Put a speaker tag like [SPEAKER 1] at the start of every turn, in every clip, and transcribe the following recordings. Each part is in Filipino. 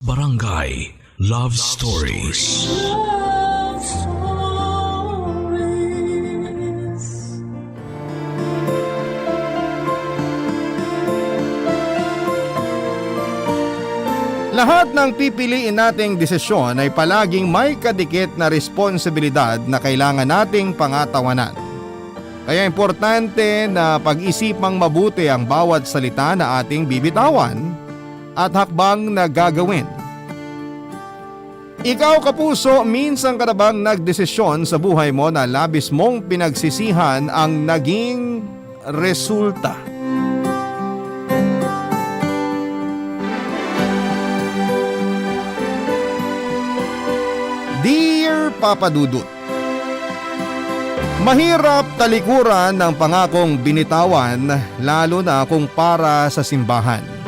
[SPEAKER 1] Barangay Love Stories.
[SPEAKER 2] Love Stories.
[SPEAKER 3] Lahat ng pipiliin nating desisyon ay palaging may kadikit na responsibilidad na kailangan nating pangatawanan. Kaya importante na pag-isipang mabuti ang bawat salita na ating bibitawan at hakbang na gagawin. Ikaw kapuso, minsan ka na bang nagdesisyon sa buhay mo na labis mong pinagsisihan ang naging resulta? Dear Papa Dudut, mahirap talikuran ng pangakong binitawan lalo na kung para sa simbahan.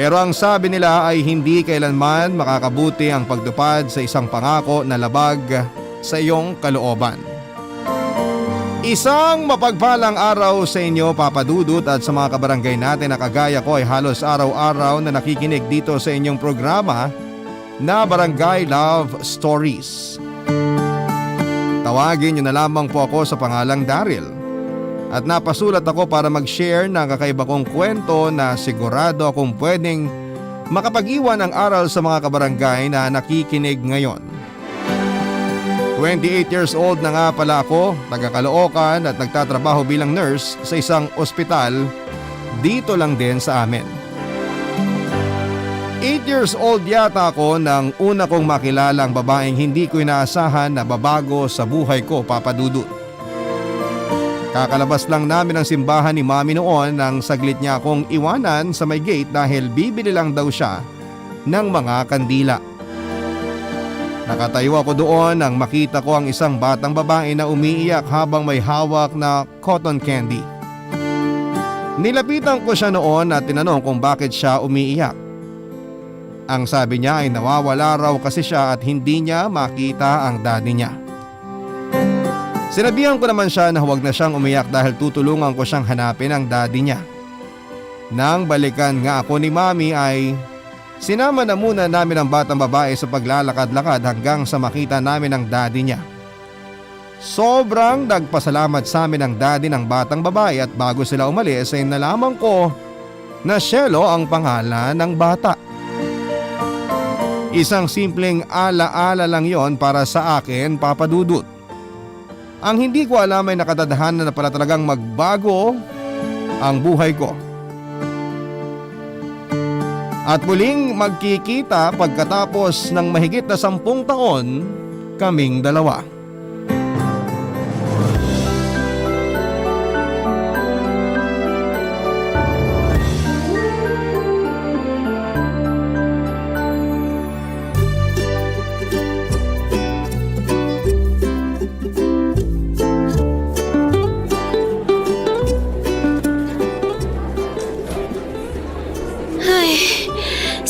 [SPEAKER 3] Pero ang sabi nila ay hindi kailanman makakabuti ang pagtupad sa isang pangako na labag sa iyong kalooban. Isang mapagpalang araw sa inyo, Papa Dudut, at sa mga kabarangay natin na kagaya ko ay halos araw-araw na nakikinig dito sa inyong programa na Barangay Love Stories. Tawagin niyo na lamang po ako sa pangalang Daryl. At napasulat ako para mag-share ng kakaiba kong kwento na sigurado akong pwedeng makapag-iwan ng aral sa mga kabarangay na nakikinig ngayon. 28 years old na nga pala ako, taga-Caloocan at nagtatrabaho bilang nurse sa isang ospital dito lang din sa amin. 8 years old yata ako nang una kong makilala ang babaeng hindi ko inaasahan na babago sa buhay ko, Papa Dudut. Kakalabas lang namin ng simbahan ni Mami noon nang saglit niya akong iwanan sa may gate dahil bibili lang daw siya ng mga kandila. Nakatayo ako doon nang makita ko ang isang batang babae na umiiyak habang may hawak na cotton candy. Nilapitan ko siya noon at tinanong kung bakit siya umiiyak. Ang sabi niya ay nawawala raw kasi siya at hindi niya makita ang daddy niya. Sinabihan ko naman siya na huwag na siyang umiyak dahil tutulungan ko siyang hanapin ang daddy niya. Nang balikan nga ako ni Mami ay sinama na muna namin ang batang babae sa paglalakad-lakad hanggang sa makita namin ang daddy niya. Sobrang nagpasalamat sa amin ang daddy ng batang babae at bago sila umalis ay nalaman ko na Shelo ang pangalan ng bata. Isang simpleng ala-ala lang yon para sa akin, Papa Dudut. Ang hindi ko alam ay nakatadhana na pala talagang magbago ang buhay ko. At muling magkikita pagkatapos ng mahigit na 10 taon kaming dalawa.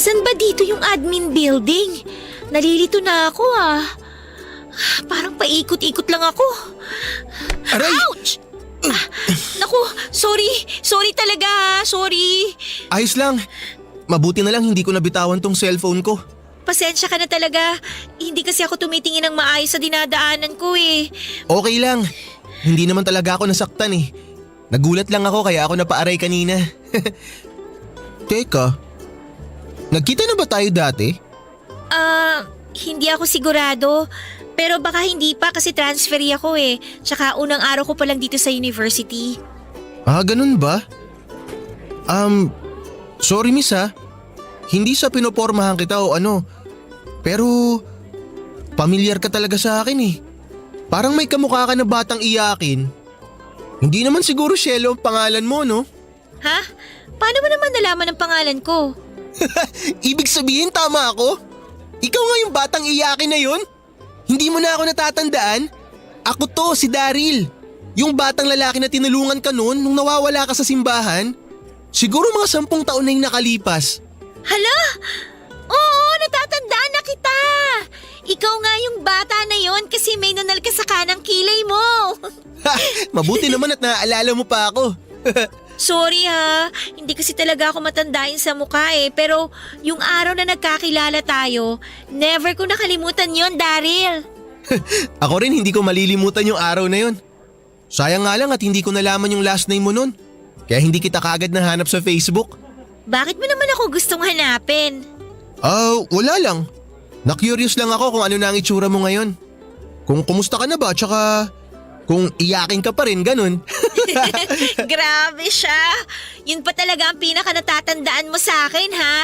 [SPEAKER 4] Saan ba dito yung admin building? Nalilito na ako ah. Parang paikot-ikot lang ako.
[SPEAKER 5] Aray!
[SPEAKER 4] Ouch! Naku, sorry talaga ha, sorry.
[SPEAKER 5] Ayos lang. Mabuti na lang hindi ko nabitawan tong cellphone ko.
[SPEAKER 4] Pasensya ka na talaga. Hindi kasi ako tumitingin ng maayos sa dinadaanan ko eh.
[SPEAKER 5] Okay lang. Hindi naman talaga ako nasaktan eh. Nagulat lang ako kaya ako napaaray kanina. Teka, nagkita na ba tayo dati?
[SPEAKER 4] Hindi ako sigurado. Pero baka hindi pa kasi transferi ako eh. Tsaka unang araw ko pa lang dito sa university.
[SPEAKER 5] Ah, ganun ba? Sorry miss ha. Hindi sa pinopormahan kita o ano. Pero, pamilyar ka talaga sa akin eh. Parang may kamukha ka na batang iyakin. Hindi naman siguro Shelo ang pangalan mo, no?
[SPEAKER 4] Ha? Paano mo naman nalaman ang pangalan ko?
[SPEAKER 5] Ibig sabihin tama ako? Ikaw nga yung batang iyakin na yun? Hindi mo na ako natatandaan? Ako to, si Daryl. Yung batang lalaki na tinulungan ka noon nung nawawala ka sa simbahan. Siguro mga 10 taon na yung nakalipas.
[SPEAKER 4] Hala! Oo, natatandaan na kita! Ikaw nga yung bata na yon kasi may nunal ka sa kanang kilay mo.
[SPEAKER 5] Ha, mabuti naman at naaalala mo pa ako.
[SPEAKER 4] Sorry ha, hindi kasi talaga ako matandain sa mukha eh. Pero yung araw na nagkakilala tayo, never ko nakalimutan yon, Daryl.
[SPEAKER 5] Ako rin hindi ko malilimutan yung araw na yun. Sayang nga lang at hindi ko nalaman yung last name mo nun. Kaya hindi kita kaagad nahanap sa Facebook.
[SPEAKER 4] Bakit mo naman ako gustong hanapin?
[SPEAKER 5] Wala lang. Na-curious lang ako kung ano na ang itsura mo ngayon. Kung kumusta ka na ba, tsaka kung iyakin ka pa rin, ganun.
[SPEAKER 4] Grabe siya. Yun pa talaga ang pinaka natatandaan mo sa akin, ha?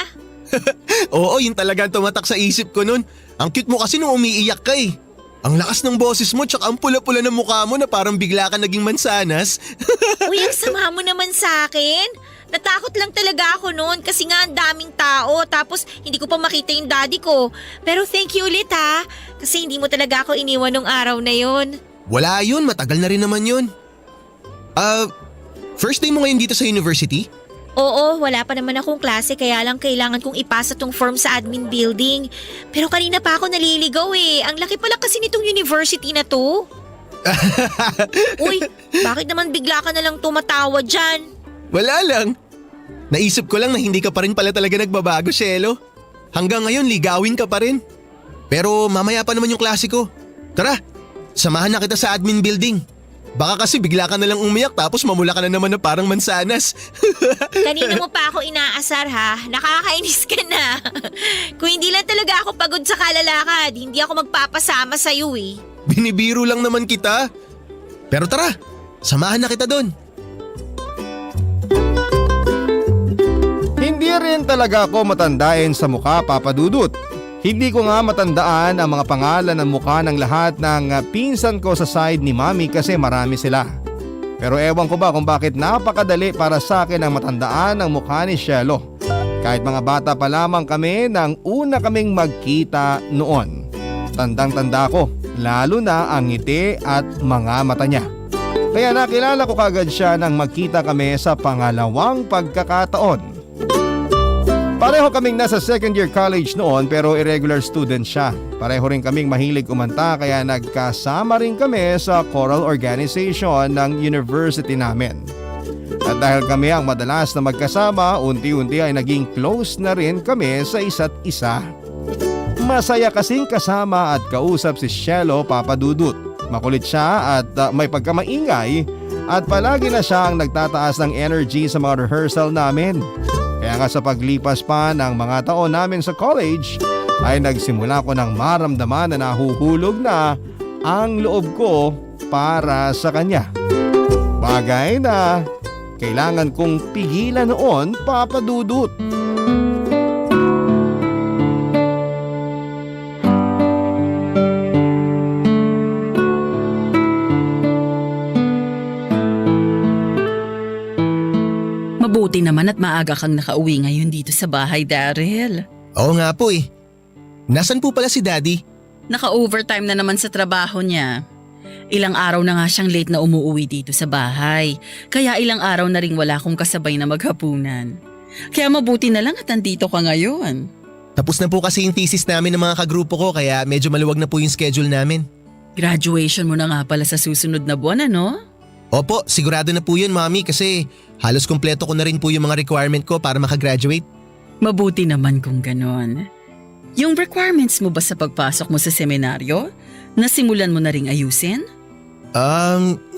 [SPEAKER 5] Oo, yun talaga ang tumatak sa isip ko nun. Ang cute mo kasi nung umiiyak ka eh. Ang lakas ng boses mo tsaka ang pula-pula ng mukha mo na parang bigla ka naging mansanas.
[SPEAKER 4] Uy, ang sama mo naman sa akin. Natakot lang talaga ako noon kasi nga ang daming tao tapos hindi ko pa makita yung daddy ko. Pero thank you ulit ha, kasi hindi mo talaga ako iniwan nung araw na yon.
[SPEAKER 5] Wala yun, matagal na rin naman yun. First day mo ngayon dito sa university?
[SPEAKER 4] Oo, wala pa naman akong klase kaya lang kailangan kong ipasa tong form sa admin building. Pero kanina pa ako naliligaw eh. Ang laki pala kasi nitong university na to. Uy, bakit naman bigla ka na lang tumatawa dyan?
[SPEAKER 5] Wala lang. Naisip ko lang na hindi ka pa rin pala talaga nagbabago, Shelo. Hanggang ngayon, ligawin ka pa rin. Pero mamaya pa naman yung klase ko. Tara, samahan na kita sa admin building. Baka kasi bigla ka na lang umiyak tapos mamula ka na naman na parang mansanas.
[SPEAKER 4] Kanina mo pa ako inaasar ha, nakakainis ka na. Kung hindi lang talaga ako pagod sa kalalakad, hindi ako magpapasama sa'yo eh.
[SPEAKER 5] Binibiro lang naman kita. Pero tara, samahan na kita doon.
[SPEAKER 3] Hindi rin talaga ako matandain sa mukha, Papa Dudut. Hindi ko nga matandaan ang mga pangalan ng mukha ng lahat ng pinsan ko sa side ni Mami kasi marami sila. Pero ewan ko ba kung bakit napakadali para sa akin ang matandaan ang mukha ni Shelo. Kahit mga bata pa lamang kami nang una kaming magkita noon. Tandang-tanda ko, lalo na ang ngiti at mga mata niya. Kaya nakilala ko kagad siya nang magkita kami sa pangalawang pagkakataon. Pareho kaming nasa second year college noon pero irregular student siya. Pareho rin kaming mahilig kumanta kaya nagkasama rin kami sa choral organization ng university namin. At dahil kami ang madalas na magkasama, unti-unti ay naging close na rin kami sa isa't isa. Masaya kasing kasama at kausap si Shelo, Papa Dudut. Makulit siya at may pagkamaingay at palagi na siyang nagtataas ng energy sa mga rehearsal namin. Kaya nga sa paglipas pa ng mga taon namin sa college ay nagsimula ko ng maramdaman na nahuhulog na ang loob ko para sa kanya. Bagay na kailangan kong pigilan noon, Papa Dudut.
[SPEAKER 6] Mabuti naman at maaga kang nakauwi ngayon dito sa bahay, Daryl.
[SPEAKER 5] Oo nga po eh. Nasaan po pala si Daddy?
[SPEAKER 6] Naka-overtime na naman sa trabaho niya. Ilang araw na nga siyang late na umuwi dito sa bahay. Kaya ilang araw na rin wala akong kasabay na maghapunan. Kaya mabuti na lang at nandito ka ngayon.
[SPEAKER 5] Tapos na po kasi yung thesis namin ng mga kagrupo ko kaya medyo maluwag na po yung schedule namin.
[SPEAKER 6] Graduation mo na nga pala sa susunod na buwan, ano?
[SPEAKER 5] Opo, sigurado na po yun, Mami, kasi halos kumpleto ko na rin po yung mga requirement ko para makagraduate.
[SPEAKER 6] Mabuti naman kung ganon. Yung requirements mo ba sa pagpasok mo sa seminaryo? Nasimulan mo na ring ayusin?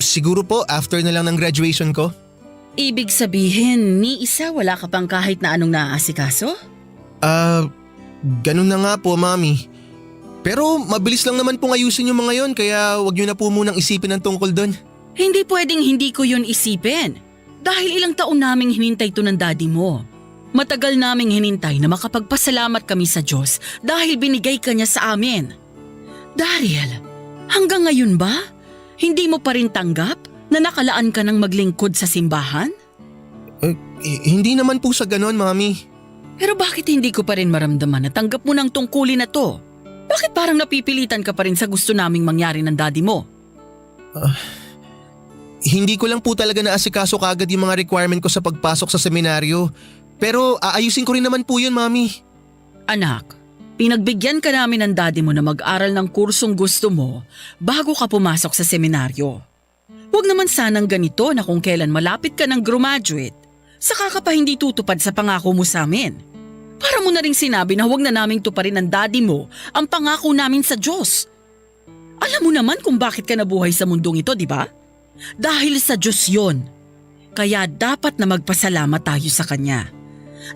[SPEAKER 5] Siguro po after na lang ng graduation ko.
[SPEAKER 6] Ibig sabihin, ni isa wala ka pang kahit na anong naaasikaso?
[SPEAKER 5] Ganun na nga po, Mami. Pero mabilis lang naman pong ayusin yung mga yon kaya wag nyo na po munang isipin ang tungkol doon.
[SPEAKER 6] Hindi pwedeng hindi ko yun isipin. Dahil ilang taon naming hinintay to ng daddy mo. Matagal naming hinintay na makapagpasalamat kami sa Diyos dahil binigay ka niya sa amin. Daryl, hanggang ngayon ba? Hindi mo pa rin tanggap na nakalaan ka ng maglingkod sa simbahan?
[SPEAKER 5] Hindi naman po sa ganon, Mami.
[SPEAKER 6] Pero bakit hindi ko pa rin maramdaman na tanggap mo ng tungkulin na to? Bakit parang napipilitan ka pa rin sa gusto naming mangyari ng daddy mo?
[SPEAKER 5] Hindi ko lang po talaga naasikaso kagad yung mga requirement ko sa pagpasok sa seminaryo. Pero aayusin ko rin naman po yun, Mami.
[SPEAKER 6] Anak, pinagbigyan ka namin ng daddy mo na mag-aral ng kursong gusto mo bago ka pumasok sa seminaryo. Huwag naman sanang ganito na kung kailan malapit ka ng graduate, saka ka pa hindi tutupad sa pangako mo sa amin. Para mo na rin sinabi na huwag na naming tuparin ng daddy mo ang pangako namin sa Diyos. Alam mo naman kung bakit ka nabuhay sa mundong ito, di ba? Dahil sa Diyos yon. Kaya dapat na magpasalamat tayo sa Kanya.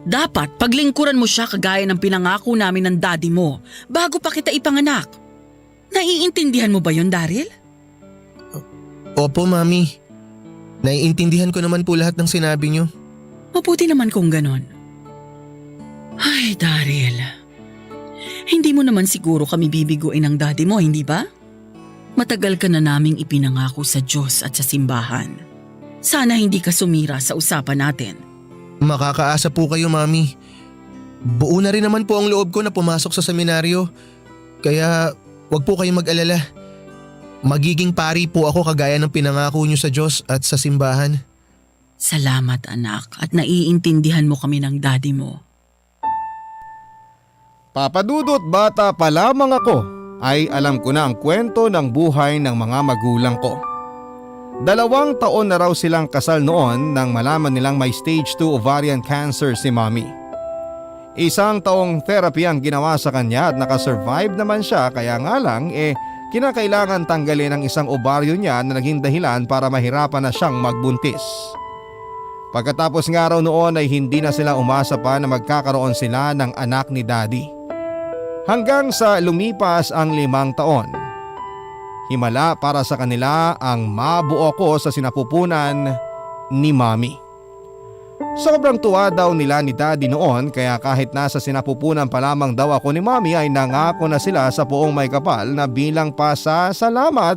[SPEAKER 6] Dapat paglingkuran mo siya kagaya ng pinangako namin ng daddy mo bago pa kita ipanganak. Naiintindihan mo ba yon, Daryl?
[SPEAKER 5] Opo, Mami. Naiintindihan ko naman po lahat ng sinabi niyo.
[SPEAKER 6] Mabuti naman kung ganon. Ay, Daryl. Hindi mo naman siguro kami bibiguin ng daddy mo, hindi ba? Matagal ka na naming ipinangako sa Diyos at sa simbahan. Sana hindi ka sumira sa usapan natin.
[SPEAKER 5] Makakaasa po kayo, Mami. Buo na rin naman po ang loob ko na pumasok sa seminaryo. Kaya wag po kayong mag-alala. Magiging pari po ako kagaya ng pinangako niyo sa Diyos at sa simbahan.
[SPEAKER 6] Salamat, anak, at naiintindihan mo kami ng daddy mo.
[SPEAKER 3] Papa Dudut, bata pa lamang ako ay alam ko na ang kwento ng buhay ng mga magulang ko. 2 taon na raw silang kasal noon nang malaman nilang may stage 2 ovarian cancer si Mommy. 1 taong therapy ang ginawa sa kanya at nakasurvive naman siya, kaya nga lang kinakailangan tanggalin ang isang ovaryo niya na naging dahilan para mahirapan na siyang magbuntis. Pagkatapos nga raw noon ay hindi na sila umasa pa na magkakaroon sila ng anak ni Daddy. Hanggang sa lumipas ang 5 taon. Himala para sa kanila ang mabuo ko sa sinapupunan ni Mommy. Sobrang tuwa daw nila ni Daddy noon, kaya kahit nasa sinapupunan pa lamang daw ako ni Mommy ay nangako na sila sa Poong May Kapal na bilang pasasalamat,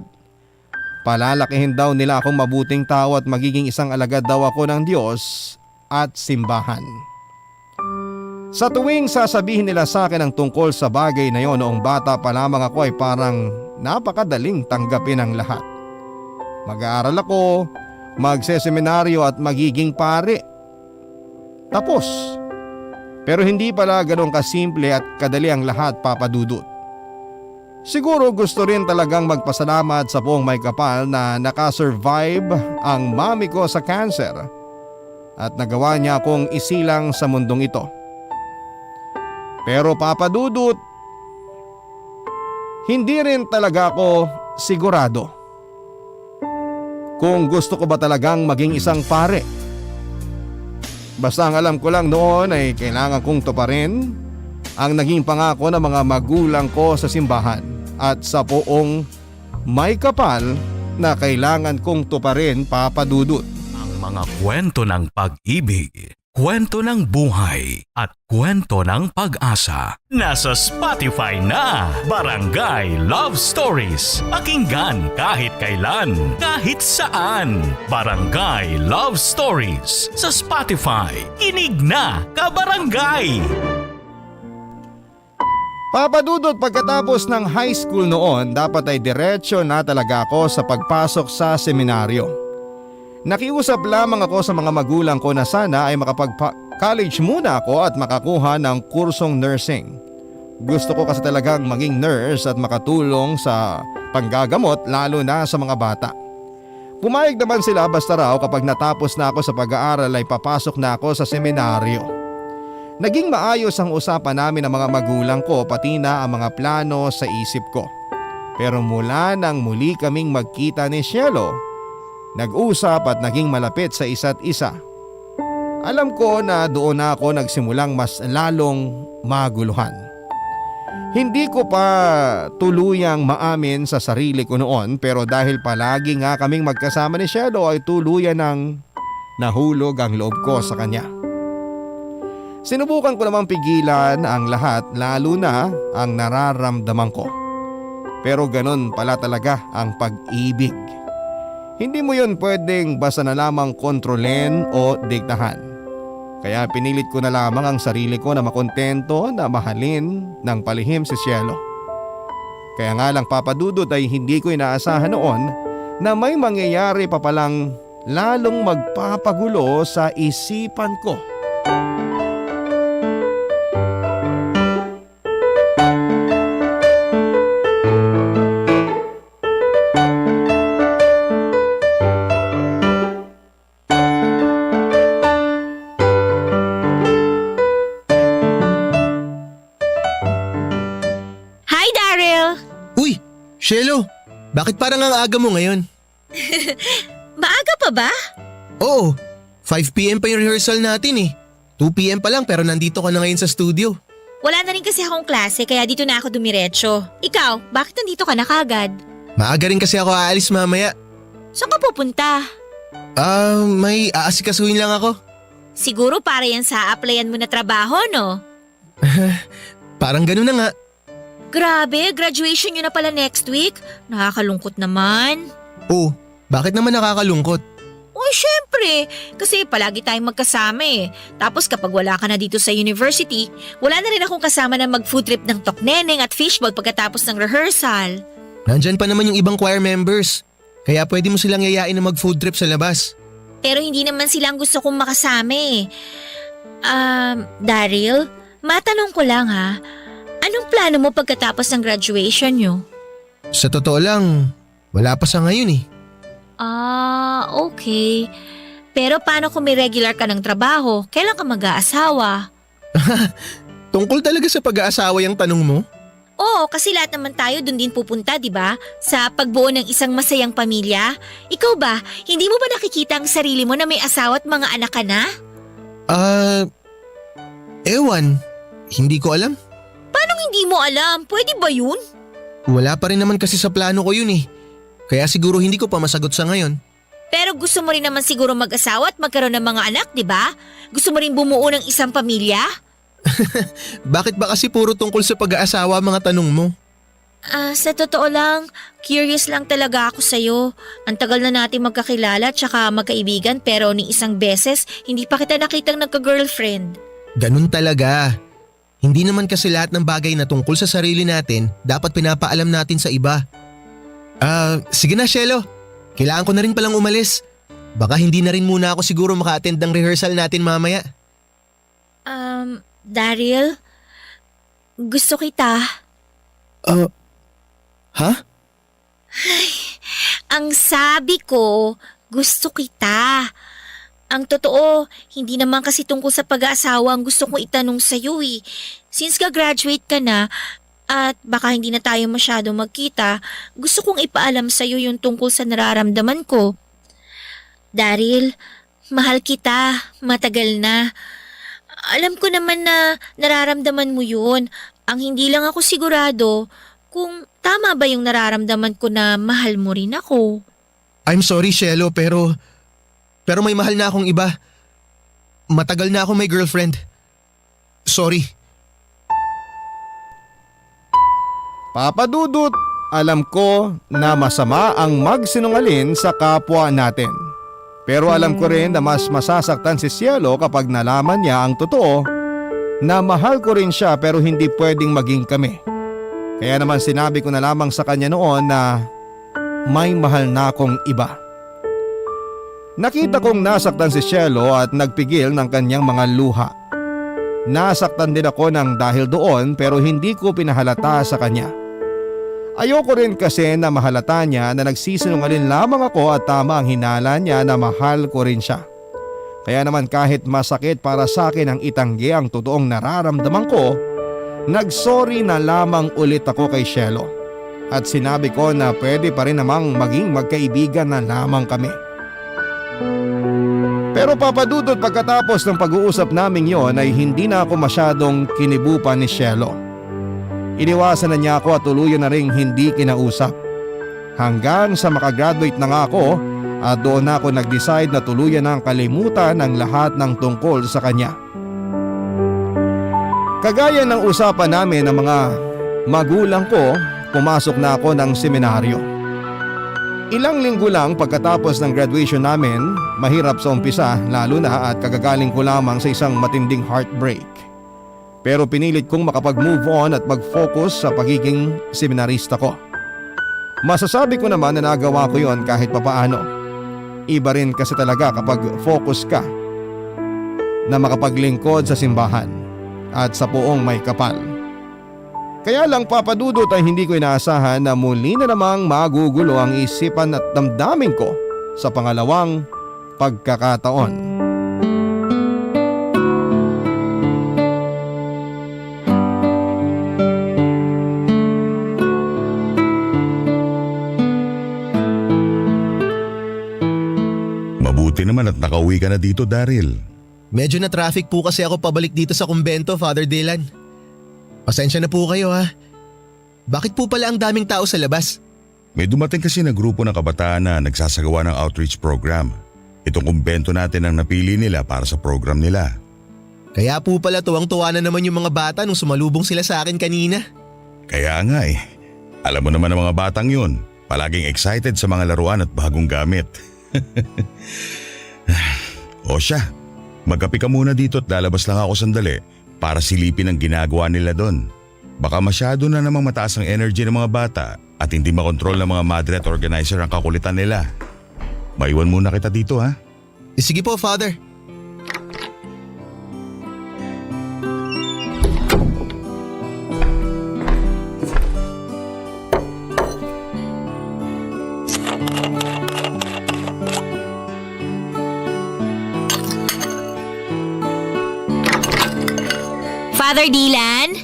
[SPEAKER 3] palalakihin daw nila akong mabuting tao at magiging isang alagad daw ako ng Diyos at simbahan. Sa tuwing sasabihin nila sa akin ang tungkol sa bagay na yon noong bata pa lamang ako ay parang napakadaling tanggapin ang lahat. Mag-aaral ako, magseseminaryo at magiging pare. Tapos. Pero hindi pala ganun kasimple at kadali ang lahat, Papa Dudut. Siguro gusto rin talagang magpasalamat sa Poong May Kapal na nakasurvive ang mami ko sa cancer at nagawa niya akong isilang sa mundong ito. Pero Papa Dudut, hindi rin talaga ako sigurado kung gusto ko ba talagang maging isang pare. Basta ang alam ko lang noon ay kailangan kong tuparin ang naging pangako ng mga magulang ko sa simbahan at sa Poong May Kapal na kailangan kong tuparin, Papa Dudut.
[SPEAKER 1] Ang mga kwento ng pag-ibig, kwento ng buhay at kwento ng pag-asa. Nasa Spotify na, Barangay Love Stories. Pakinggan kahit kailan, kahit saan. Barangay Love Stories sa Spotify. Kinig na, kabarangay!
[SPEAKER 3] Papa Dudut, pagkatapos ng high school noon, dapat ay diretsyo na talaga ako sa pagpasok sa seminaryo. Nakiusap lamang ako sa mga magulang ko na sana ay makapag-college muna ako at makakuha ng kursong nursing. Gusto ko kasi talagang maging nurse at makatulong sa panggagamot lalo na sa mga bata. Pumayag naman sila basta raw kapag natapos na ako sa pag-aaral ay papasok na ako sa seminaryo. Naging maayos ang usapan namin ng mga magulang ko pati na ang mga plano sa isip ko. Pero mula nang muli kaming magkita ni Cielo, nag-usap at naging malapit sa isa't isa. Alam ko na doon na ako nagsimulang mas lalong maguluhan. Hindi ko pa tuluyang maamin sa sarili ko noon, pero dahil palagi nga kaming magkasama ni Cielo ay tuluyan ng nahulog ang loob ko sa kanya. Sinubukan ko namang pigilan ang lahat, lalo na ang nararamdaman ko. Pero ganun pala talaga ang pag-ibig. Hindi mo yun pwedeng basta na lamang kontrolin o diktahan. Kaya pinilit ko na lamang ang sarili ko na makontento na mahalin ng palihim si Cielo. Kaya nga lang, Papa Dudut, ay hindi ko inaasahan noon na may mangyayari pa palang lalong magpapagulo sa isipan ko.
[SPEAKER 4] Daryl!
[SPEAKER 5] Uy, Shelo, bakit parang ang aga mo ngayon?
[SPEAKER 4] Maaga pa ba?
[SPEAKER 5] Oo, 5 p.m. pa yung rehearsal natin eh. 2 p.m. pa lang pero nandito ka na ngayon sa studio.
[SPEAKER 4] Wala na rin kasi akong klase kaya dito na ako dumiretso. Ikaw, bakit nandito ka na kagad?
[SPEAKER 5] Maaga rin kasi ako aalis mamaya.
[SPEAKER 4] Saan ka pupunta?
[SPEAKER 5] May aasikasuhin lang ako.
[SPEAKER 4] Siguro para yan sa applyan mo na trabaho, no?
[SPEAKER 5] Parang ganun na nga.
[SPEAKER 4] Grabe, graduation nyo na pala next week. Nakakalungkot naman.
[SPEAKER 5] Oh, bakit naman nakakalungkot?
[SPEAKER 4] Uy, syempre. Kasi palagi tayong magkasama eh. Tapos kapag wala ka na dito sa university, wala na rin akong kasama na mag-food trip ng Tokneneng at fishball pagkatapos ng rehearsal.
[SPEAKER 5] Nandyan pa naman yung ibang choir members. Kaya pwede mo silang yayain na mag-food trip sa labas.
[SPEAKER 4] Pero hindi naman silang gusto kong makasama eh. Daryl, matanong ko lang ha. Anong plano mo pagkatapos ng graduation nyo?
[SPEAKER 5] Sa totoo lang, wala pa sa ngayon eh.
[SPEAKER 4] Okay. Pero paano kung may regular ka ng trabaho? Kailan ka mag-aasawa?
[SPEAKER 5] Tungkol talaga sa pag-aasawa yung tanong mo?
[SPEAKER 4] Oo, kasi lahat naman tayo dun din pupunta, di ba? Sa pagbuo ng isang masayang pamilya. Ikaw ba, hindi mo ba nakikita ang sarili mo na may asawa at mga anak ka na?
[SPEAKER 5] Ewan. Hindi ko alam.
[SPEAKER 4] Paano hindi mo alam? Pwede ba yun?
[SPEAKER 5] Wala pa rin naman kasi sa plano ko yun eh. Kaya siguro hindi ko pa masagot sa ngayon.
[SPEAKER 4] Pero gusto mo rin naman siguro mag-asawa at magkaroon ng mga anak, di ba? Gusto mo rin bumuo ng isang pamilya?
[SPEAKER 5] Bakit ba kasi puro tungkol sa pag-aasawa mga tanong mo?
[SPEAKER 4] Sa totoo lang, curious lang talaga ako sa'yo. Ang tagal na natin magkakilala at saka magkaibigan pero ni isang beses hindi pa kita nakitang nagka-girlfriend.
[SPEAKER 5] Ganun talaga. Hindi naman kasi lahat ng bagay na tungkol sa sarili natin dapat pinapaalam natin sa iba. Sige na Shelo. Kailangan ko na rin palang umalis. Baka hindi na rin muna ako siguro maka-attend ng rehearsal natin mamaya.
[SPEAKER 4] Daryl, gusto kita.
[SPEAKER 5] Ha?
[SPEAKER 4] Ang sabi ko, gusto kita. Ang totoo, hindi naman kasi tungkol sa pag-aasawa ang gusto kong itanong sa'yo eh. Since ka-graduate ka na at baka hindi na tayo masyado magkita, gusto kong ipaalam sa'yo yung tungkol sa nararamdaman ko. Daryl, mahal kita, matagal na. Alam ko naman na nararamdaman mo yun. Ang hindi lang ako sigurado kung tama ba yung nararamdaman ko na mahal mo rin ako.
[SPEAKER 5] I'm sorry Shelo pero may mahal na akong iba. Matagal na ako may girlfriend. Sorry.
[SPEAKER 3] Papa Dudut, alam ko na masama ang magsinungaling sa kapwa natin. Pero alam ko rin na mas masasaktan si Cielo kapag nalaman niya ang totoo na mahal ko rin siya pero hindi pwedeng maging kami. Kaya naman sinabi ko na lamang sa kanya noon na may mahal na akong iba. Nakita kong nasaktan si Cielo at nagpigil ng kanyang mga luha. Nasaktan din ako ng dahil doon pero hindi ko pinahalata sa kanya. Ayoko rin kasi na mahalata niya na nagsisinungaling lamang ako at tama ang hinala niya na mahal ko rin siya. Kaya naman kahit masakit para sa akin ang itanggi ang totoong nararamdaman ko, nagsorry na lamang ulit ako kay Cielo. At sinabi ko na pwede pa rin namang maging magkaibigan na lamang kami. Pero papadudot pagkatapos ng pag-uusap naming yon ay hindi na ako masyadong kinibupan ni Cielo. Iniwasan na niya ako at tuluyan na ring hindi kinausap. Hanggang sa makagraduate na nga ako at doon na ako nag-decide na tuluyan ng kalimutan ng lahat ng tungkol sa kanya. Kagaya ng usapan namin ng mga magulang ko, pumasok na ako ng seminaryo. Ilang linggo lang pagkatapos ng graduation namin, mahirap sa umpisa lalo na at kagagaling ko lamang sa isang matinding heartbreak. Pero pinilit kong makapag-move on at mag-focus sa pagiging seminarista ko. Masasabi ko naman na nagawa ko yon kahit papaano. Iba rin kasi talaga kapag focus ka na makapaglingkod sa simbahan at sa poong may kapal. Kaya lang papadudot ay hindi ko inaasahan na muli na namang magugulo ang isipan at damdamin ko sa pangalawang pagkakataon.
[SPEAKER 7] nakauwi ka na dito, Daryl?
[SPEAKER 5] Medyo na traffic po kasi ako pabalik dito sa kumbento, Father Dylan. Pasensya na po kayo ha. Bakit po pala ang daming tao sa labas?
[SPEAKER 7] May dumating kasi na grupo ng kabataan na nagsasagawa ng outreach program. Itong kumbento natin ang napili nila para sa program nila.
[SPEAKER 5] Kaya po pala tuwang-tuwa na naman yung mga bata nung sumalubong sila sa akin kanina.
[SPEAKER 7] Kaya nga eh. Alam mo naman ang mga batang yun. Palaging excited sa mga laruan at bagong gamit. O siya, magkape ka muna dito at lalabas lang ako sandali para silipin ang ginagawa nila doon. Baka masyado na namang mataas ang energy ng mga bata at hindi makontrol ng mga madre at organizer ang kakulitan nila. Maiwan muna kita dito ha.
[SPEAKER 5] Sige po, Father.
[SPEAKER 4] Father Dylan,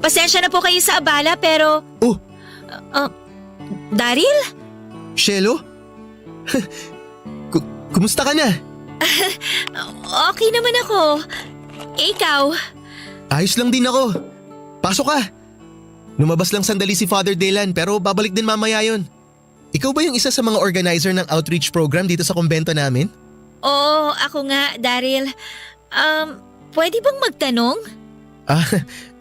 [SPEAKER 4] pasensya na po kayo sa abala pero…
[SPEAKER 5] Oh,
[SPEAKER 4] Daryl?
[SPEAKER 5] Shelo? Kumusta ka na?
[SPEAKER 4] Okay naman ako. Ikaw?
[SPEAKER 5] Ayos lang din ako. Pasok ka. Lumabas lang sandali si Father Dylan pero babalik din mamaya yon. Ikaw ba yung isa sa mga organizer ng outreach program dito sa kumbento namin?
[SPEAKER 4] Oo, ako nga, Daryl. Pwede bang magtanong?
[SPEAKER 5] Ah,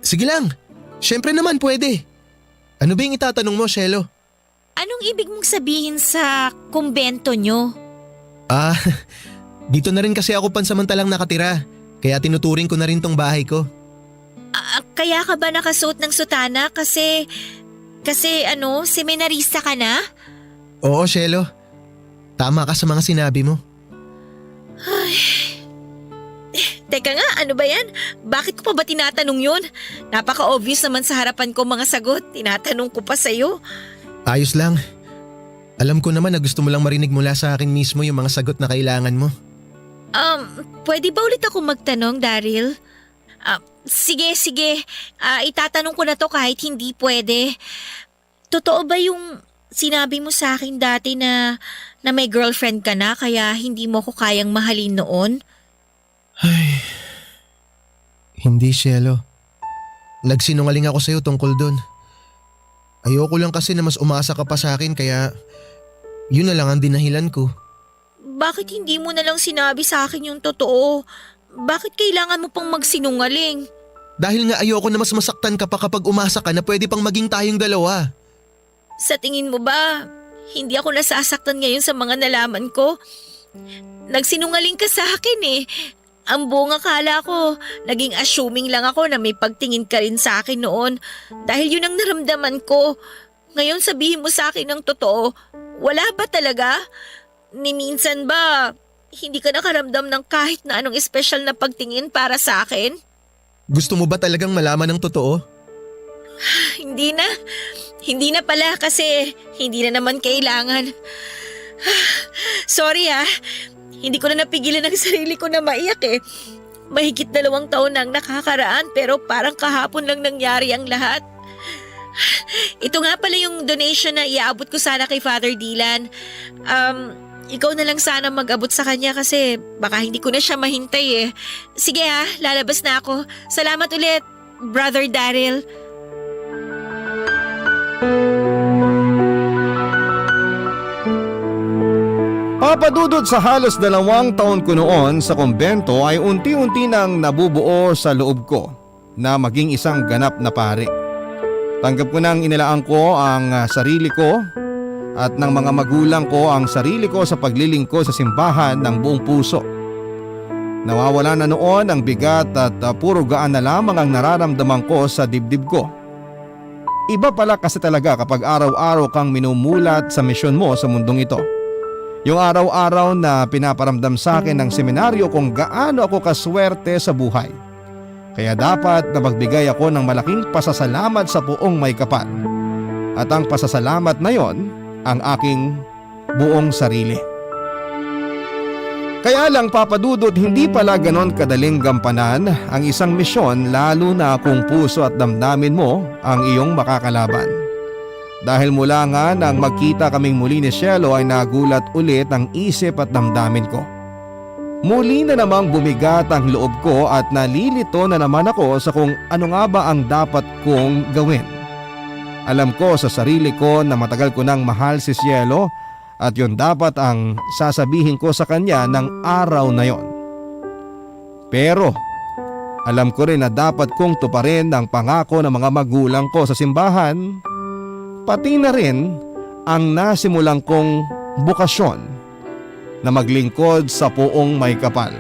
[SPEAKER 5] sige lang. Siyempre naman pwede. Ano ba yung itatanong mo, Shelo?
[SPEAKER 4] Anong ibig mong sabihin sa kumbento nyo?
[SPEAKER 5] Ah, dito na rin kasi ako pansamantalang nakatira. Kaya tinuturing ko na rin tong bahay ko.
[SPEAKER 4] Kaya ka ba nakasuot ng sutana kasi seminarista ka na?
[SPEAKER 5] Oo, Shelo. Tama ka sa mga sinabi mo.
[SPEAKER 4] Teka nga, ano ba yan? Bakit ko pa ba tinatanong yun? Napaka-obvious naman sa harapan ko mga sagot. Tinatanong ko pa sa'yo.
[SPEAKER 5] Ayos lang. Alam ko naman na gusto mo lang marinig mula sa akin mismo yung mga sagot na kailangan mo.
[SPEAKER 4] Pwede ba ulit ako magtanong, Daryl? Sige. Itatanong ko na to kahit hindi pwede. Totoo ba yung sinabi mo sa akin dati na may girlfriend ka na kaya hindi mo ko kayang mahalin noon?
[SPEAKER 5] Ay, hindi, Shelo. Nagsinungaling ako sa'yo tungkol dun. Ayoko lang kasi na mas umasa ka pa sa akin kaya yun na lang ang dinahilan ko.
[SPEAKER 4] Bakit hindi mo na lang sinabi sa akin yung totoo? Bakit kailangan mo pang magsinungaling?
[SPEAKER 5] Dahil nga ayoko na mas masaktan ka pa kapag umasa ka na pwede pang maging tayong dalawa.
[SPEAKER 4] Sa tingin mo ba, hindi ako nasasaktan ngayon sa mga nalaman ko? Nagsinungaling ka sa akin eh. Ang buong akala ko, naging assuming lang ako na may pagtingin ka rin sa akin noon dahil yun ang naramdaman ko. Ngayon sabihin mo sa akin ng totoo, wala ba talaga? Ni minsan ba, hindi ka nakaramdam ng kahit na anong espesyal na pagtingin para sa akin?
[SPEAKER 5] Gusto mo ba talagang malaman ng totoo?
[SPEAKER 4] Hindi na. Hindi na pala kasi hindi na naman kailangan. Sorry ah. Hindi ko na napigilan ang sarili ko na maiyak eh. Mahigit 2 taon nang nakakaraan pero parang kahapon lang nangyari ang lahat. Ito nga pala yung donation na iaabot ko sana kay Father Dylan. Ikaw na lang sana mag-abot sa kanya kasi baka hindi ko na siya mahintay eh. Sige ha, lalabas na ako. Salamat ulit, Brother Daryl.
[SPEAKER 3] Papadudod sa halos 2 taon ko noon sa kumbento ay unti-unti nang nabubuo sa loob ko na maging isang ganap na pare. Tanggap ko nang inilaan ko ang sarili ko at ng mga magulang ko ang sarili ko sa paglilingkod sa simbahan ng buong puso. Nawawala na noon ang bigat at puro gaan na lamang ang nararamdaman ko sa dibdib ko. Iba pala kasi talaga kapag araw-araw kang minumulat sa misyon mo sa mundong ito. Yung araw-araw na pinaparamdam sa akin ng seminaryo kung gaano ako kaswerte sa buhay. Kaya dapat na magbigay ako ng malaking pasasalamat sa Poong May Kapal. At ang pasasalamat na yon ang aking buong sarili. Kaya lang papadudot hindi pala ganon kadaling gampanan ang isang misyon lalo na kung puso at damdamin mo ang iyong makakalaban. Dahil mula nga nang magkita kaming muli ni Shelo ay nagulat ulit ang isip at damdamin ko. Muli na namang bumigat ang loob ko at nalilito na naman ako sa kung ano nga ba ang dapat kong gawin. Alam ko sa sarili ko na matagal ko nang mahal si Cielo at yun dapat ang sasabihin ko sa kanya ng araw na yon. Pero alam ko rin na dapat kong tuparin ang pangako ng mga magulang ko sa simbahan, pati na rin ang nasimulang kong bukasyon na maglingkod sa Poong May Kapal.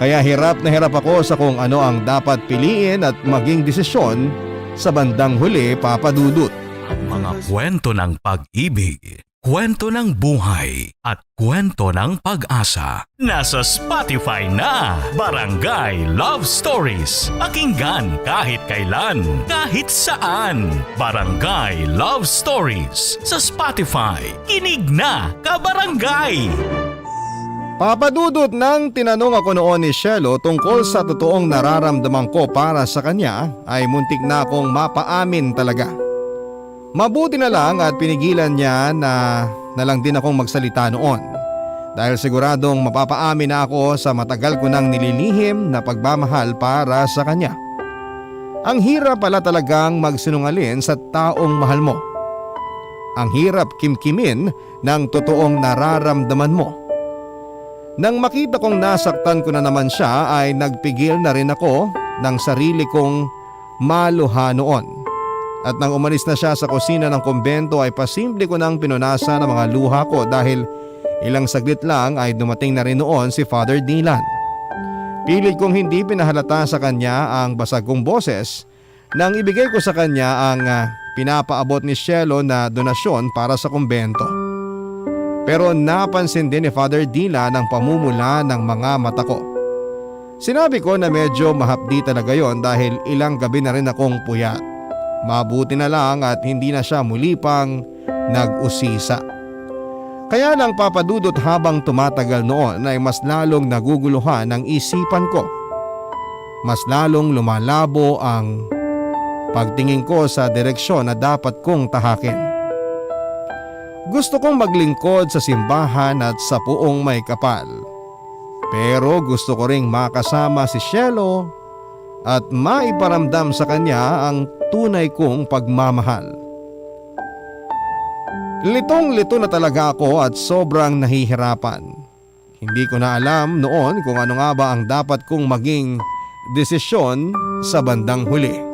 [SPEAKER 3] Kaya hirap na hirap ako sa kung ano ang dapat piliin at maging desisyon sa bandang huli, Papa Dudut.
[SPEAKER 1] Ang mga kwento ng pag-ibig, kwento ng buhay at kwento ng pag-asa. Nasa Spotify na! Barangay Love Stories. Pakinggan kahit kailan, kahit saan. Barangay Love Stories sa Spotify. Kinig na, kabarangay!
[SPEAKER 3] Papa Dudut, nang tinanong ako noon ni Cielo tungkol sa totoong nararamdaman ko para sa kanya, ay muntik na akong mapaamin talaga. Mabuti na lang at pinigilan niya na lang din akong magsalita noon. Dahil siguradong mapapaamin na ako sa matagal ko nang nililihim na pagmamahal para sa kanya. Ang hirap pala talagang magsinungaling sa taong mahal mo. Ang hirap kimkimin ng totoong nararamdaman mo. Nang makita kong nasaktan ko na naman siya ay nagpigil na rin ako ng sarili kong maluha noon. At nang umalis na siya sa kusina ng kumbento ay pasimple ko nang pinunasan ang mga luha ko dahil ilang saglit lang ay dumating na rin noon si Father Dylan. Pilit kong hindi pinahalata sa kanya ang basag kong boses nang ibigay ko sa kanya ang pinapaabot ni Cielo na donasyon para sa kumbento. Pero napansin din ni Father Dylan ang pamumula ng mga mata ko. Sinabi ko na medyo mahapdi talaga yon dahil ilang gabi na rin akong puyat. Mabuti na lang at hindi na siya muli pang nag-usisa. Kaya lang, Papa Dudut, habang tumatagal noon ay mas lalong naguguluhan ang isipan ko. Mas lalong lumalabo ang pagtingin ko sa direksyon na dapat kong tahakin. Gusto kong maglingkod sa simbahan at sa Poong May Kapal. Pero gusto ko ring makasama si Cielo at maiparamdam sa kanya ang tunay kong pagmamahal. Litong-lito na talaga ako at sobrang nahihirapan. Hindi ko na alam noon kung ano nga ba ang dapat kong maging desisyon sa bandang huli.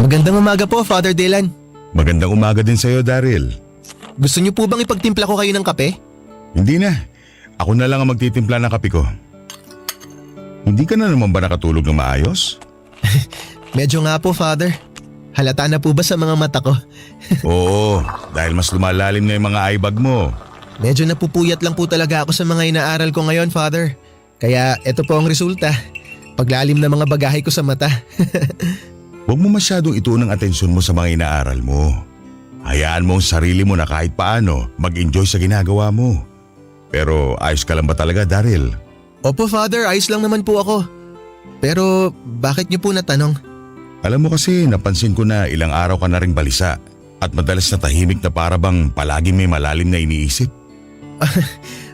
[SPEAKER 5] Magandang umaga po, Father Dylan.
[SPEAKER 7] Magandang umaga din sa'yo, Daryl.
[SPEAKER 5] Gusto niyo po bang ipagtimpla ko kayo ng kape?
[SPEAKER 7] Hindi na. Ako na lang ang magtitimpla ng kape ko. Hindi ka na naman ba nakatulog ng maayos?
[SPEAKER 5] Medyo nga po, Father. Halata na po ba sa mga mata ko?
[SPEAKER 7] Oo, dahil mas lumalalim na yung mga eyebag mo.
[SPEAKER 5] Medyo napupuyat lang po talaga ako sa mga inaaral ko ngayon, Father. Kaya eto po ang resulta. Paglalim na mga bagahe ko sa mata.
[SPEAKER 7] Huwag mo masyadong ituon ang atensyon mo sa mga inaaral mo. Hayaan mo ang sarili mo na kahit paano mag-enjoy sa ginagawa mo. Pero ayos ka lang ba talaga, Daryl?
[SPEAKER 5] Opo, Father, ayos lang naman po ako. Pero bakit niyo po natanong?
[SPEAKER 7] Alam mo kasi napansin ko na ilang araw ka na ring balisa at madalas na tahimik na para bang palagi may malalim na iniisip.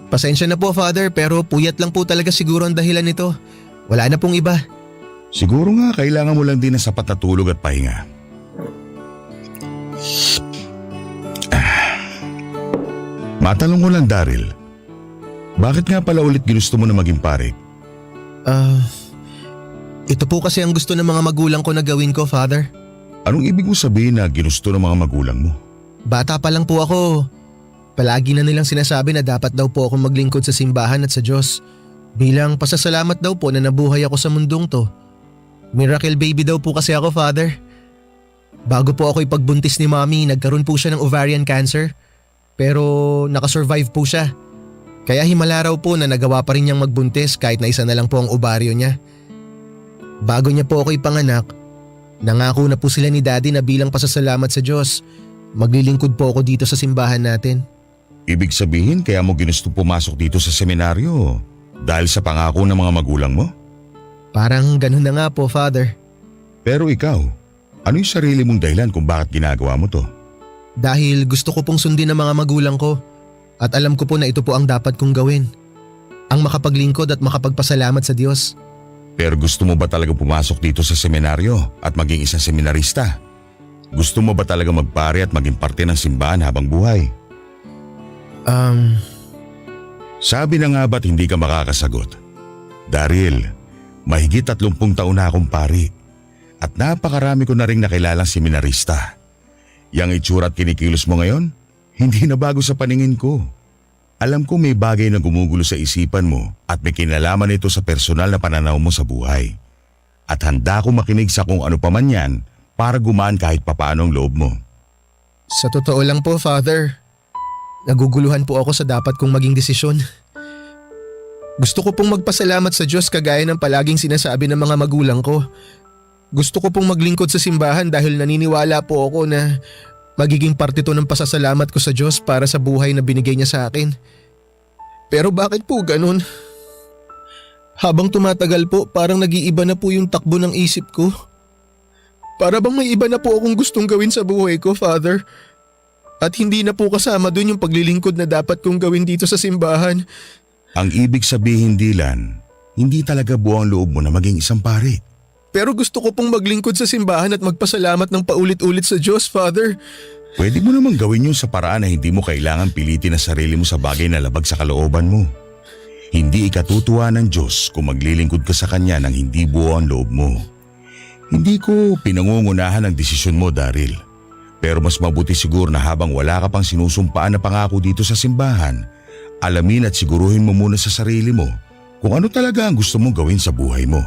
[SPEAKER 5] Pasensya na po, Father, pero puyat lang po talaga siguro ang dahilan nito. Wala na pong iba.
[SPEAKER 7] Siguro nga kailangan mo lang din ng sapat na tulog at pahinga. Matanong ko lang, Daryl. Bakit nga pala ulit ginusto mo na maging pare?
[SPEAKER 5] Ito po kasi ang gusto ng mga magulang ko na gawin ko, Father.
[SPEAKER 7] Anong ibig mo sabihin na ginusto ng mga magulang mo?
[SPEAKER 5] Bata pa lang po ako. Palagi na nilang sinasabi na dapat daw po akong maglingkod sa simbahan at sa Diyos. Bilang pasasalamat daw po na nabuhay ako sa mundong to. Miracle baby daw po kasi ako, Father. Bago po ako ipagbuntis ni Mommy, nagkaroon po siya ng ovarian cancer. Pero nakasurvive po siya. Kaya himala raw po na nagawa pa rin niyang magbuntis kahit na isa na lang po ang ovaryo niya. Bago niya po ako ipanganak, nangako na po sila ni Daddy na bilang pasasalamat sa Diyos, maglilingkod po ako dito sa simbahan natin.
[SPEAKER 7] Ibig sabihin kaya mo ginusto pumasok dito sa seminaryo dahil sa pangako ng mga magulang mo?
[SPEAKER 5] Parang ganun na nga po, Father.
[SPEAKER 7] Pero ikaw, ano yung sarili mong dahilan kung bakit ginagawa mo to?
[SPEAKER 5] Dahil gusto ko pong sundin ang mga magulang ko at alam ko po na ito po ang dapat kong gawin. Ang makapaglingkod at makapagpasalamat sa Diyos.
[SPEAKER 7] Pero gusto mo ba talaga pumasok dito sa seminaryo at maging isang seminarista? Gusto mo ba talaga magpare at maging parte ng simbahan habang buhay? Sabi na nga ba't hindi ka makakasagot? Daryl, mahigit 30 taon na akong pari at napakarami ko na ring nakilalang seminarista. Yang itsura at kinikilos mo ngayon, hindi na bago sa paningin ko. Alam ko may bagay na gumugulo sa isipan mo at may kinalaman ito sa personal na pananaw mo sa buhay. At handa akong makinig sa kung ano pa man yan para gumaan kahit papaano ang loob mo.
[SPEAKER 5] Sa totoo lang po, Father, naguguluhan po ako sa dapat kong maging desisyon. Gusto ko pong magpasalamat sa Diyos kagaya ng palaging sinasabi ng mga magulang ko. Gusto ko pong maglingkod sa simbahan dahil naniniwala po ako na magiging parte to ng pasasalamat ko sa Diyos para sa buhay na binigay niya sa akin. Pero bakit po ganun? Habang tumatagal po, parang nag-iiba na po yung takbo ng isip ko. Para bang may iba na po akong gustong gawin sa buhay ko, Father. At hindi na po kasama dun yung paglilingkod na dapat kong gawin dito sa simbahan.
[SPEAKER 7] Ang ibig sabihin, Dylan, hindi talaga buong loob mo na maging isang pari.
[SPEAKER 5] Pero gusto ko pong maglingkod sa simbahan at magpasalamat ng paulit-ulit sa Diyos, Father.
[SPEAKER 7] Pwede mo namang gawin yun sa paraan na hindi mo kailangan pilitin ang sarili mo sa bagay na labag sa kalooban mo. Hindi ikatutuwa ng Diyos kung maglilingkod ka sa Kanya nang hindi buo ang loob mo. Hindi ko pinangungunahan ang desisyon mo, Daryl. Pero mas mabuti siguro na habang wala ka pang sinusumpaan na pangako dito sa simbahan, alamin at siguruhin mo muna sa sarili mo kung ano talaga ang gusto mong gawin sa buhay mo.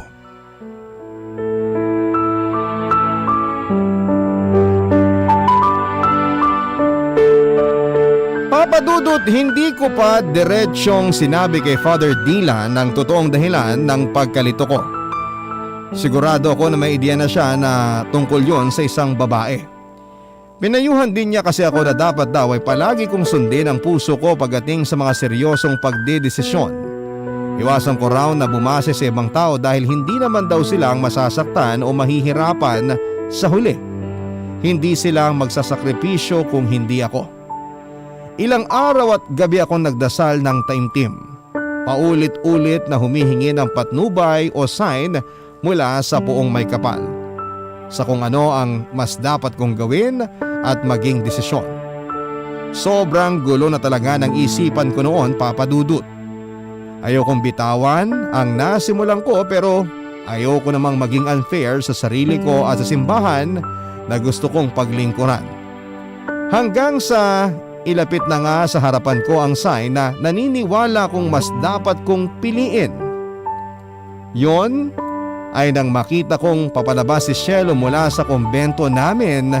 [SPEAKER 3] Papa Dudut, hindi ko pa diretsyong sinabi kay Father Dylan ang totoong dahilan ng pagkalito ko. Sigurado ako na may ideya na siya na tungkol yon sa isang babae. Pinayuhan din niya kasi ako na dapat daw ay palagi kong sundin ang puso ko pagdating sa mga seryosong pagdedesisyon. Iwasan ko raw na bumase sa ibang tao dahil hindi naman daw silang masasaktan o mahihirapan sa huli. Hindi silang magsasakripisyo kung hindi ako. Ilang araw at gabi akong nagdasal ng taimtim. Paulit-ulit na humihingi ng patnubay o sign mula sa puong may kapal. Sa kung ano ang mas dapat kong gawin at maging desisyon. Sobrang gulo na talaga ng isipan ko noon, Papa Dudut. Ayokong bitawan ang nasimulan ko pero ayoko namang maging unfair sa sarili ko at sa simbahan na gusto kong paglingkuran. Hanggang sa ilapit na nga sa harapan ko ang sign na naniniwala kong mas dapat kong piliin. Yon ay nang makita kong papalabas si Cielo mula sa kumbento namin,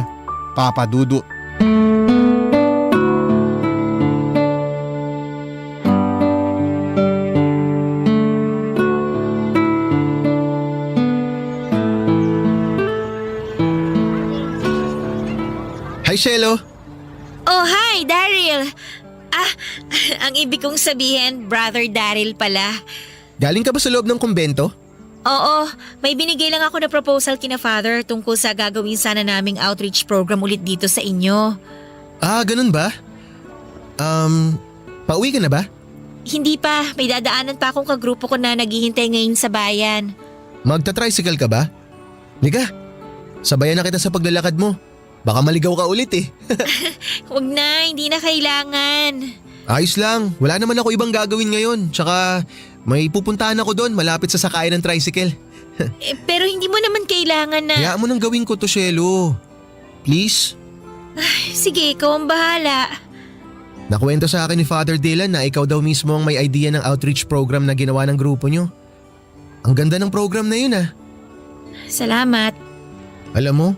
[SPEAKER 3] Papa Dudut.
[SPEAKER 5] Hi, Cielo.
[SPEAKER 4] Oh, hi, Daryl. Ang ibig kong sabihin, Brother Daryl pala.
[SPEAKER 5] Galing ka ba sa loob ng kumbento?
[SPEAKER 4] Oo, may binigay lang ako na proposal kina Father tungkol sa gagawin sana naming outreach program ulit dito sa inyo.
[SPEAKER 5] Ah, ganun ba? Pauwi ka na ba?
[SPEAKER 4] Hindi pa, may dadaanan pa akong kagrupo ko na naghihintay ngayon sa bayan.
[SPEAKER 5] Magta-tricycle ka ba? Liga, sabayan na kita sa paglalakad mo. Baka maligaw ka ulit eh.
[SPEAKER 4] Huwag na, hindi na kailangan.
[SPEAKER 5] Ayos lang, wala naman ako ibang gagawin ngayon. Tsaka may pupuntahan ako doon malapit sa sakayan ng tricycle.
[SPEAKER 4] Pero hindi mo naman kailangan na…
[SPEAKER 5] Hayaan mo nang gawin ko to, Cielo. Please?
[SPEAKER 4] Sige, ikaw ang bahala.
[SPEAKER 5] Nakwento sa akin ni Father Dylan na ikaw daw mismo ang may idea ng outreach program na ginawa ng grupo nyo. Ang ganda ng program na yun ah.
[SPEAKER 4] Salamat.
[SPEAKER 5] Alam mo,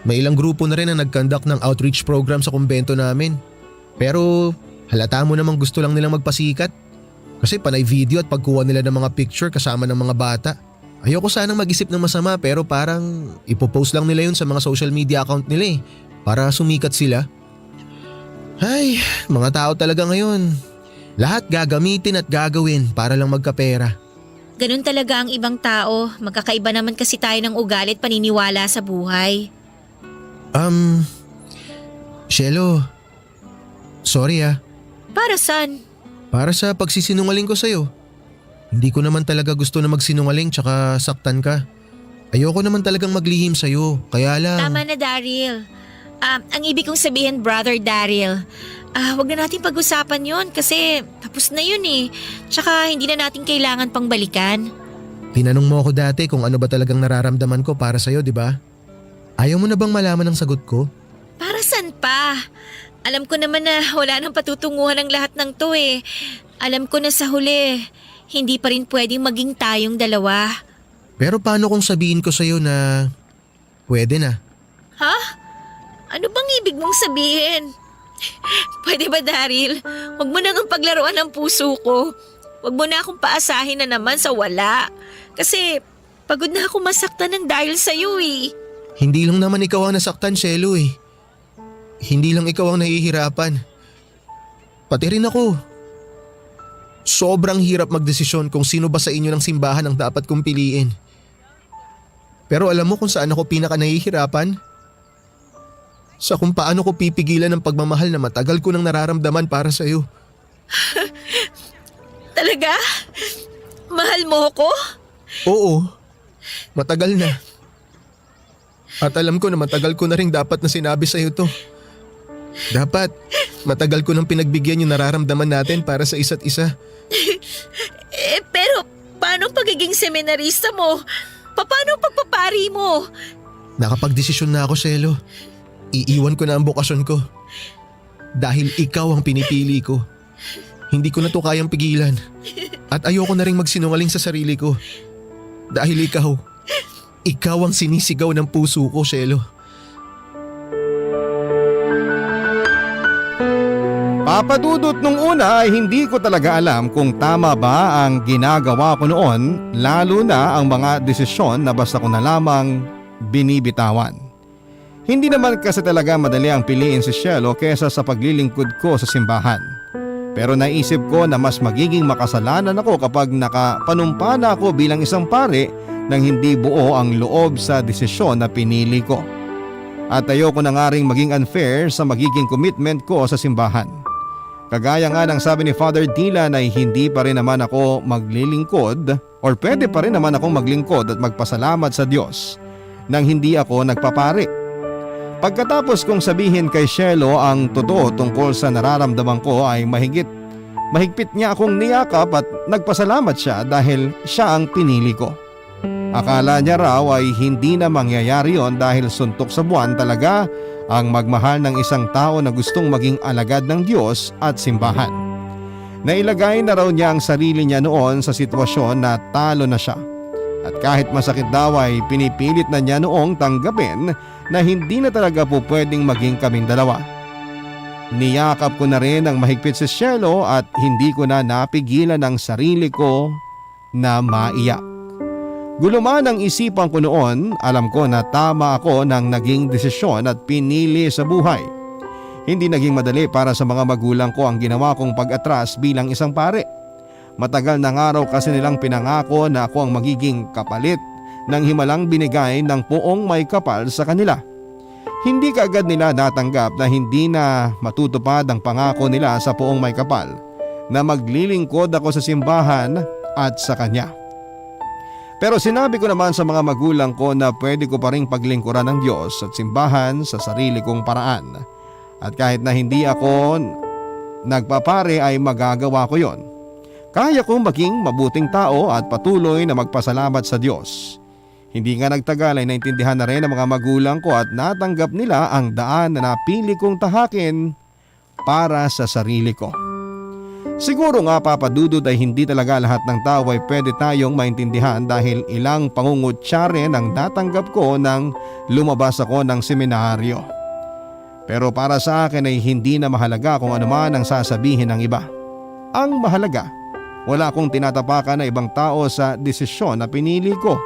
[SPEAKER 5] may ilang grupo na rin na nag-conduct ng outreach program sa kumbento namin. Pero halata mo namang gusto lang nilang magpasikat. Kasi panay video at pagkuha nila ng mga picture kasama ng mga bata. Ayoko sanang mag-isip ng masama pero parang ipopost lang nila yun sa mga social media account nila eh. Para sumikat sila. Ay, mga tao talaga ngayon. Lahat gagamitin at gagawin para lang magkapera.
[SPEAKER 4] Ganun talaga ang ibang tao. Magkakaiba naman kasi tayo ng ugali at paniniwala sa buhay.
[SPEAKER 5] Shelo, sorry
[SPEAKER 4] Para saan?
[SPEAKER 5] para sa pagsisinungaling ko sa'yo. Hindi ko naman talaga gusto na magsinungaling tsaka saktan ka. Ayoko naman talagang maglihim sa'yo, kaya lang…
[SPEAKER 4] Tama na, Daryl. Ang ibig kong sabihin, Brother Daryl, wag na natin pag-usapan yon kasi tapos na yun eh. Tsaka hindi na natin kailangan pang balikan.
[SPEAKER 5] Tinanong mo ako dati kung ano ba talagang nararamdaman ko para sa'yo, di ba? Ayaw mo na bang malaman ang sagot ko?
[SPEAKER 4] Para saan pa? Alam ko naman na wala nang patutunguhan ang lahat ng to eh. Alam ko na sa huli, hindi pa rin pwedeng maging tayong dalawa.
[SPEAKER 5] Pero paano kung sabihin ko sa'yo na pwede na?
[SPEAKER 4] Ha? Ano bang ibig mong sabihin? Pwede ba, Daryl? Huwag mo nang paglaruan ng puso ko. Huwag mo na akong paasahin na naman sa wala. Kasi pagod na ako masaktan ng dahil sa'yo eh.
[SPEAKER 5] Hindi lang naman ikaw ang nasaktan, Shelo eh. Hindi lang ikaw ang nahihirapan. Pati rin ako. Sobrang hirap magdesisyon kung sino ba sa inyo ng simbahan ang dapat kong piliin. Pero alam mo kung saan ako pinaka nahihirapan? Sa kung paano ko pipigilan ang pagmamahal na matagal ko nang nararamdaman para sa'yo.
[SPEAKER 4] Talaga? Mahal mo ko?
[SPEAKER 5] Oo, matagal na. At alam ko na matagal ko na rin dapat na sinabi sa'yo to. Dapat, matagal ko nang pinagbigyan yung nararamdaman natin para sa isa't isa.
[SPEAKER 4] Pero paano ang pagiging seminarista mo? Paano ang pagpapari mo?
[SPEAKER 5] Nakapagdesisyon na ako, Shelo. Iiwan ko na ang bokasyon ko. Dahil ikaw ang pinipili ko. Hindi ko na to kayang pigilan. At ayoko na rin magsinungaling sa sarili ko. Dahil ikaw ang sinisigaw ng puso ko, Shelo.
[SPEAKER 3] Papadudot nung una ay hindi ko talaga alam kung tama ba ang ginagawa ko noon, lalo na ang mga desisyon na basta ko na lamang binibitawan. Hindi naman kasi talaga madali ang piliin si Shelo kesa sa paglilingkod ko sa simbahan. Pero naisip ko na mas magiging makasalanan ako kapag nakapanumpa na ako bilang isang pare nang hindi buo ang loob sa desisyon na pinili ko. At ayoko na nga ring maging unfair sa magiging commitment ko sa simbahan. Kagaya nga ng sabi ni Father Dylan ay hindi pa rin naman ako maglilingkod or pwede pa rin naman akong maglingkod at magpasalamat sa Diyos nang hindi ako nagpapari. Pagkatapos kong sabihin kay Shelo ang totoo tungkol sa nararamdaman ko ay mahigpit niya akong niyakap at nagpasalamat siya dahil siya ang pinili ko. Akala niya raw ay hindi na mangyayari yon dahil suntok sa buwan talaga ang magmahal ng isang tao na gustong maging alagad ng Diyos at simbahan. Nailagay na raw niya ang sarili niya noon sa sitwasyon na talo na siya. At kahit masakit daw ay pinipilit na niya noong tanggapin na hindi na talaga po pwedeng maging kaming dalawa. Niyakap ko na rin ang mahigpit si Shelo at hindi ko na napigilan ang sarili ko na maiyak. Guluman ang isipan ko noon, alam ko na tama ako ng naging desisyon at pinili sa buhay. Hindi naging madali para sa mga magulang ko ang ginawa kong pag-atras bilang isang pare. Matagal na araw kasi nilang pinangako na ako ang magiging kapalit ng himalang binigay ng poong may kapal sa kanila. Hindi kaagad nila natanggap na hindi na matutupad ang pangako nila sa poong may kapal na maglilingkod ako sa simbahan at sa kanya. Pero sinabi ko naman sa mga magulang ko na pwede ko pa rin paglingkuran ng Diyos at simbahan sa sarili kong paraan. At kahit na hindi ako nagpapare ay magagawa ko yon. Kaya kong maging mabuting tao at patuloy na magpasalamat sa Diyos. Hindi nga nagtagal ay naintindihan na rin ng mga magulang ko at natanggap nila ang daan na napili kong tahakin para sa sarili ko. Siguro nga papadudod ay hindi talaga lahat ng tao ay pwede tayong maintindihan dahil ilang pangungutya rin ang natanggap ko nang lumabas ako ng seminaryo. Pero para sa akin ay hindi na mahalaga kung ano man ang sasabihin ng iba. Ang mahalaga, wala akong tinatapakan na ibang tao sa desisyon na pinili ko.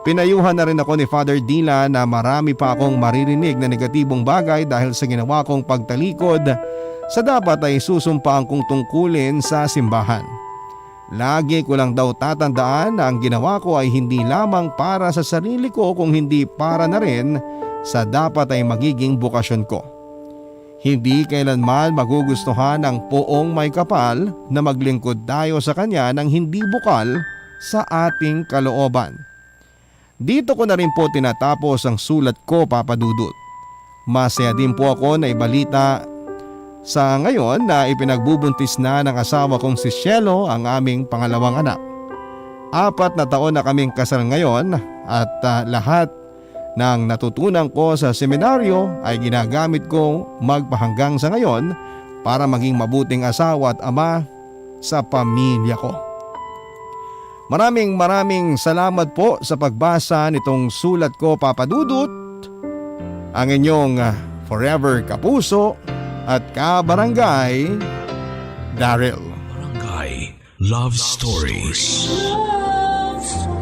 [SPEAKER 3] Pinayuhan na rin ako ni Father Dila na marami pa akong maririnig na negatibong bagay dahil sa ginawa kong pagtalikod sa dapat ay susumpaan kong tungkulin sa simbahan. Lagi ko lang daw tatandaan na ang ginawa ko ay hindi lamang para sa sarili ko kung hindi para na rin sa dapat ay magiging bukasyon ko. Hindi kailanman magugustuhan ng poong may kapal na maglingkod tayo sa kanya ng hindi bukal sa ating kalooban. Dito ko na rin po tinatapos ang sulat ko, Papa Dudut. Masaya din po ako na ibalita sa ngayon na ipinagbubuntis na ng asawa kong si Cielo ang aming pangalawang anak. 4 na taon na kaming kasal ngayon at lahat ng natutunan ko sa seminaryo ay ginagamit kong magpahanggang sa ngayon para maging mabuting asawa at ama sa pamilya ko. Maraming salamat po sa pagbasa nitong sulat ko, Papa Dudut. Ang inyong forever kapuso at kabarangay, Daryl.
[SPEAKER 1] Barangay Love Stories.
[SPEAKER 2] Love Stories.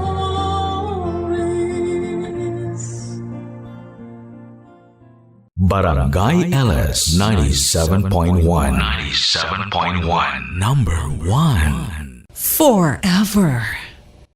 [SPEAKER 1] Barangay LS 97.1. 97.1. Number 1.
[SPEAKER 6] Forever.